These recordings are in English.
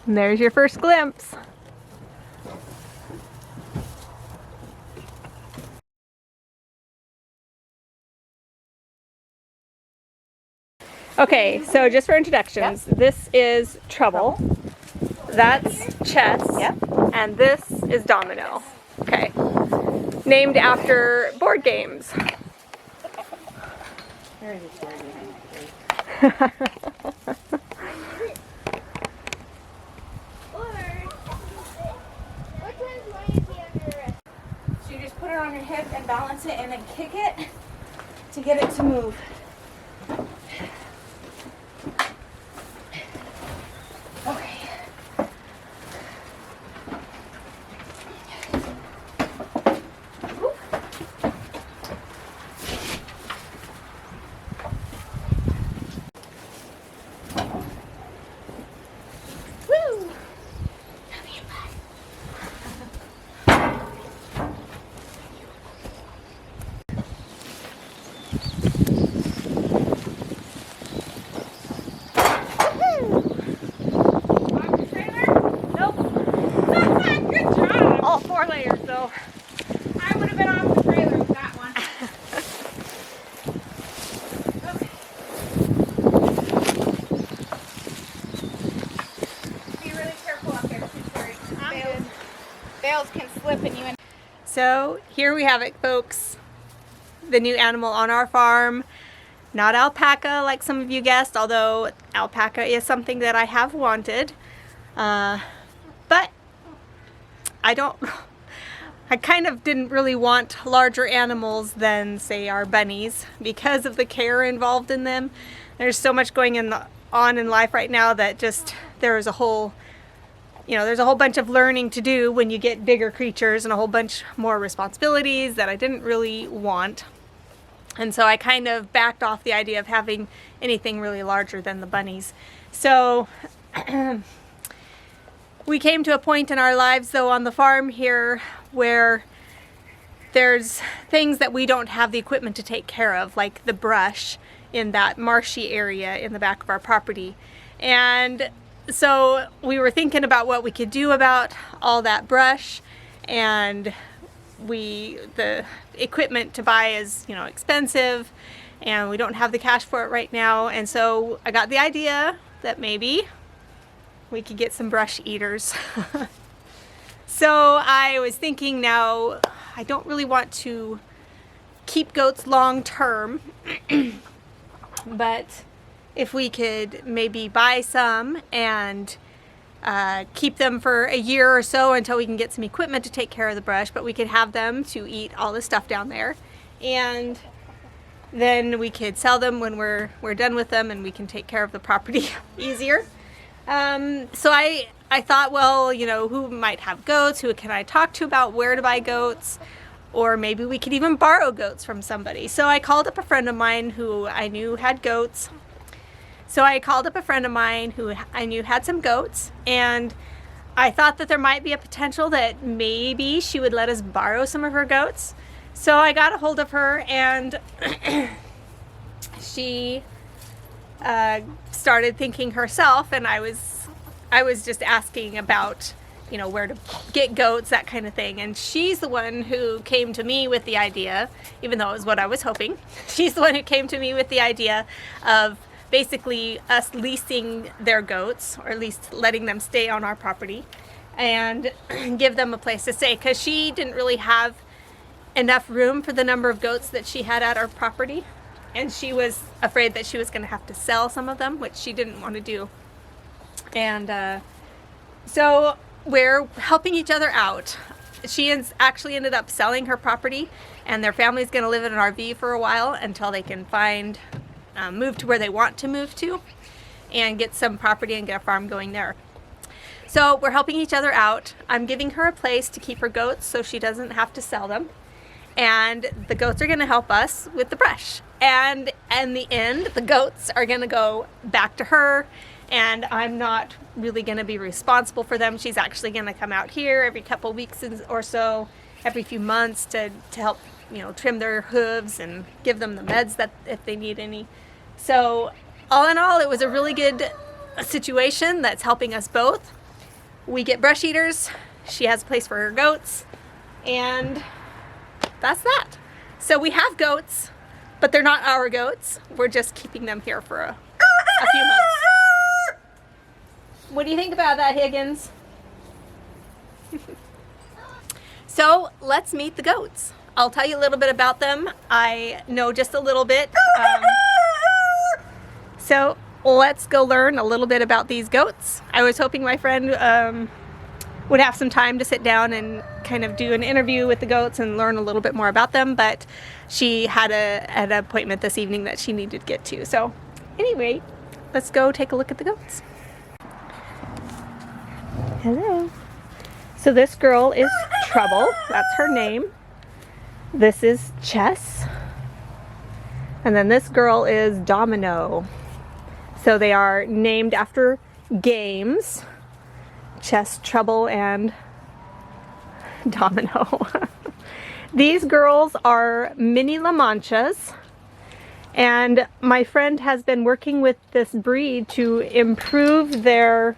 And there's your first glimpse. Okay, so just for introductions, this is Trouble. That's Chess. Yep. And this is Domino. Okay. Named after board games. Where is this board game? So you just put it on your hip and balance it and then kick it to get it to move. Okay. Woo! Good job! All 4 layers though. I would have been off the trailer with that one. Okay. Be really careful up there, too, Terry. Bales can slip and you and So here we have it, folks. The new animal on our farm. Not alpaca like some of you guessed, although alpaca is something that I have wanted. But I kind of didn't really want larger animals than, say, our bunnies because of the care involved in them. There's so much going on in life right now that just there's a whole bunch of learning to do when you get bigger creatures and a whole bunch more responsibilities that I didn't really want. And so I kind of backed off the idea of having anything really larger than the bunnies. So we came to a point in our lives, though, on the farm here where there's things that we don't have the equipment to take care of, like the brush in that marshy area in the back of our property. And so we were thinking about what we could do about all that brush, and the equipment to buy is, expensive, and we don't have the cash for it right now. And so I got the idea that maybe we could get some brush eaters. So I was thinking, now I don't really want to keep goats long term, but if we could maybe buy some and keep them for a year or so until we can get some equipment to take care of the brush, but we could have them to eat all the stuff down there, and then we could sell them when we're done with them, and we can take care of the property easier. So I thought, well, who might have goats? Who can I talk to about where to buy goats? Or maybe we could even borrow goats from somebody. So I called up a friend of mine who I knew had goats. So I called up a friend of mine who I knew had some goats, and I thought that there might be a potential that maybe she would let us borrow some of her goats. So I got a hold of her, and she started thinking herself, and I was just asking about, where to get goats, that kind of thing. And she's the one who came to me with the idea, even though it was what I was hoping. She's the one who came to me with the idea of basically us leasing their goats, or at least letting them stay on our property and give them a place to stay, because she didn't really have enough room for the number of goats that she had at our property, and she was afraid that she was going to have to sell some of them, which she didn't want to do. And so we're helping each other out. She actually ended up selling her property, and their family's going to live in an RV for a while until they can move to where they want to move to and get some property and get a farm going there. So we're helping each other out. I'm giving her a place to keep her goats so she doesn't have to sell them, and the goats are going to help us with the brush. And in the end, the goats are going to go back to her, and I'm not really going to be responsible for them. She's actually going to come out here every couple weeks or so, every few months to help, trim their hooves and give them the meds that if they need any. So all in all, it was a really good situation that's helping us both. we get brush eaters. She has a place for her goats, and that's that. So we have goats, but they're not our goats. We're just keeping them here for a few months. What do you think about that, Higgins? So let's meet the goats. I'll tell you a little bit about them. I know just a little bit. So let's go learn a little bit about these goats. I was hoping my friend would have some time to sit down and kind of do an interview with the goats and learn a little bit more about them, but she had an appointment this evening that she needed to get to. So anyway, let's go take a look at the goats. Hello. So this girl is Trouble, that's her name. This is Chess. And then this girl is Domino. So they are named after games. Chess, Trouble, and Domino. These girls are Mini La Manchas. And my friend has been working with this breed to improve their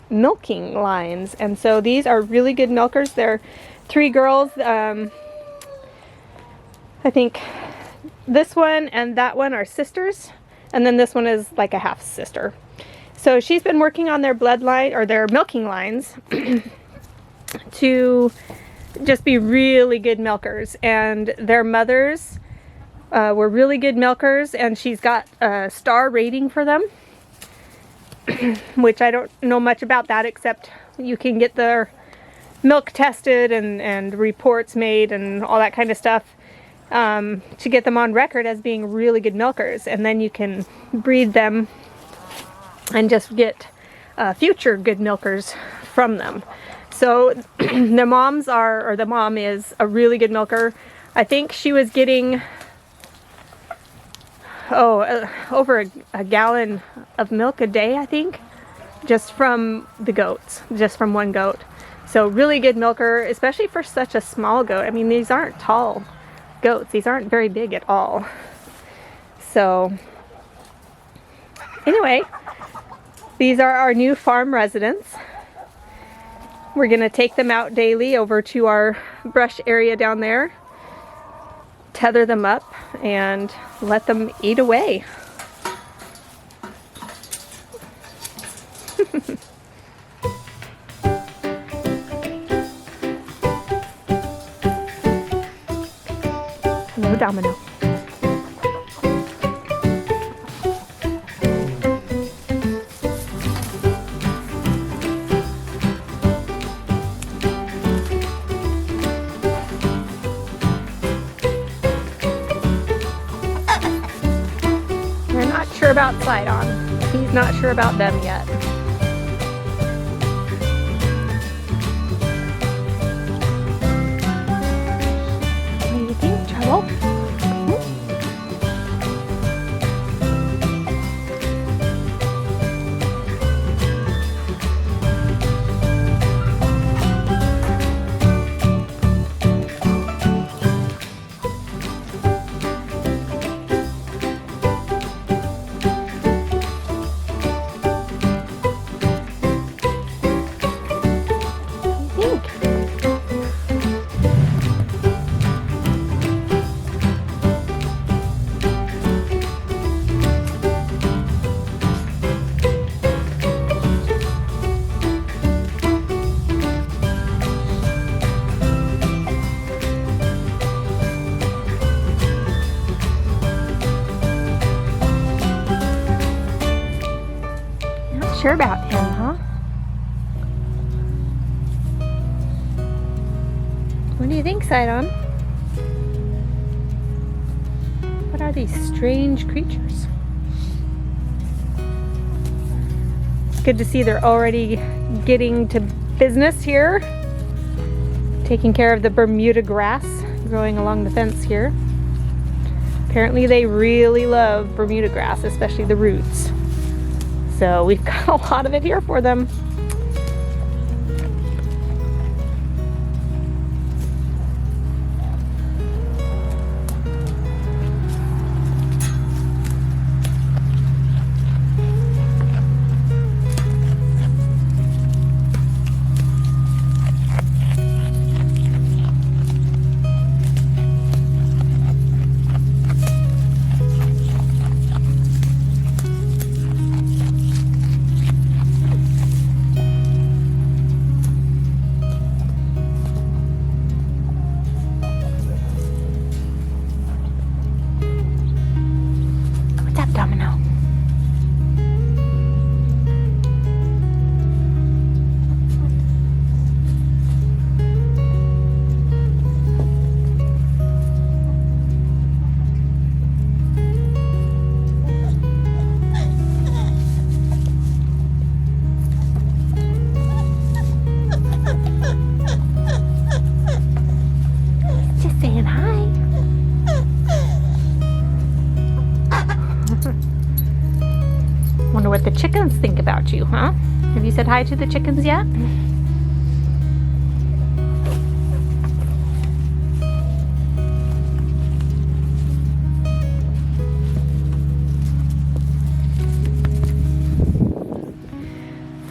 milking lines, and so these are really good milkers. They're 3 girls. I think this one and that one are sisters, and then this one is like a half sister. So she's been working on their bloodline or their milking lines to just be really good milkers, and their mothers were really good milkers, and she's got a star rating for them. Which I don't know much about that, except you can get their milk tested and reports made and all that kind of stuff to get them on record as being really good milkers, and then you can breed them and just get future good milkers from them. So the mom is a really good milker. I think she was getting over a gallon of milk a day, I think, just from the goats, just from one goat. So really good milker, especially for such a small goat. I mean, these aren't tall goats. These aren't very big at all. So anyway, these are our new farm residents. We're gonna take them out daily over to our brush area down there, tether them up, and let them eat away. Hello, Domino. They're not sure about Sidon. He's not sure about them yet. What do you think, Trouble? Sure about him, huh? What do you think, Sidon? What are these strange creatures? It's good to see they're already getting to business here, taking care of the Bermuda grass growing along the fence here. Apparently they really love Bermuda grass, especially the roots. So we've got a lot of it here for them. Wonder what the chickens think about you, huh? Have you said hi to the chickens yet?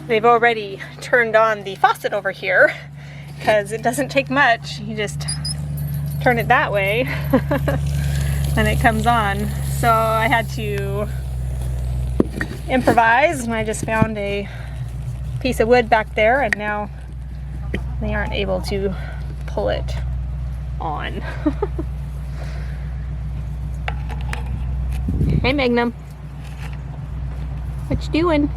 They've already turned on the faucet over here because it doesn't take much. You just turn it that way and it comes on. So I had to improvise, and I just found a piece of wood back there, and now they aren't able to pull it on. Hey Magnum, what you doing?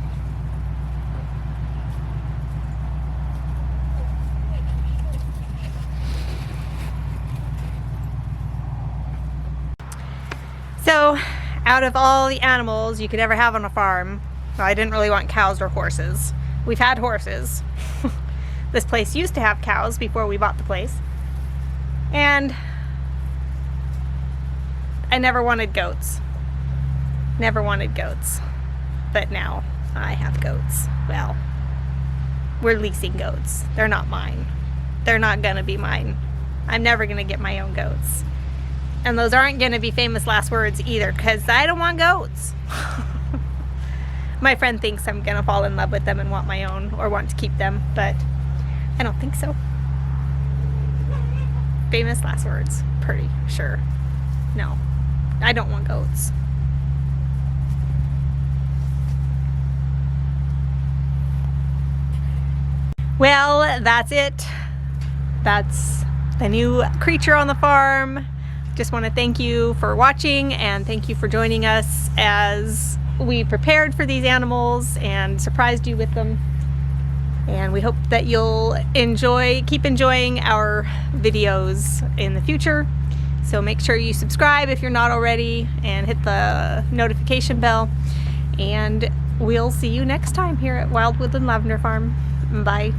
So, out of all the animals you could ever have on a farm, well, I didn't really want cows or horses. We've had horses. This place used to have cows before we bought the place. And I never wanted goats. Never wanted goats. But now I have goats. Well, we're leasing goats. They're not mine. They're not gonna be mine. I'm never gonna get my own goats. And those aren't going to be famous last words either, because I don't want goats. My friend thinks I'm going to fall in love with them and want my own, or want to keep them, but I don't think so. Famous last words, pretty sure. No, I don't want goats. Well, that's it. That's the new creature on the farm. Just want to thank you for watching, and thank you for joining us as we prepared for these animals and surprised you with them. And we hope that you'll keep enjoying our videos in the future. So make sure you subscribe if you're not already, and hit the notification bell. And we'll see you next time here at Wild Woodland Lavender Farm. Bye.